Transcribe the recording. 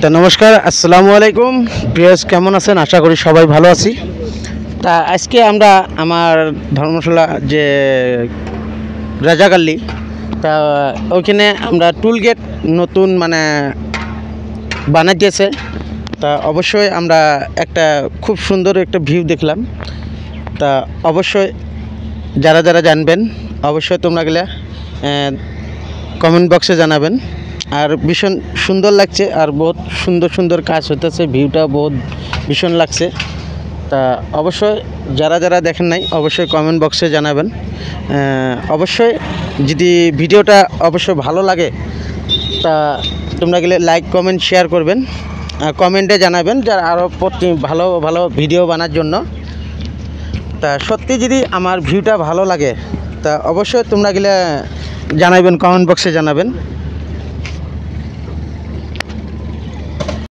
তা নমস্কার, আসসালামু আলাইকুম। প্রিয়াস, কেমন আছেন? আশা করি সবাই ভালো আছি। তা আজকে আমরা আমার ধর্মশালা যে রাজাগাল্লি, তা ওইখানে আমরা টুল গেট নতুন বানাইতেছে। তা অবশ্যই আমরা একটা খুব সুন্দর একটা ভিউ দেখলাম। তা অবশ্যই যারা যারা জানবেন অবশ্যই তোমরা গেলে কমেন্ট বক্সে জানাবেন। আর ভীষণ সুন্দর লাগছে, আর বহুত সুন্দর সুন্দর কাজ হতেছে, ভিউটা বহুত ভীষণ লাগছে। তা অবশ্যই যারা যারা দেখেন নাই অবশ্যই কমেন্ট বক্সে জানাবেন। অবশ্যই যদি ভিডিওটা অবশ্যই ভালো লাগে তা তোমরা গেলে লাইক কমেন্ট শেয়ার করবেন, কমেন্টে জানাবেন যারা আরও ভালো ভালো ভিডিও বানার জন্য। তা সত্যি যদি আমার ভিউটা ভালো লাগে তা অবশ্যই তোমরা গেলে জানাবেন, কমেন্ট বক্সে জানাবেন।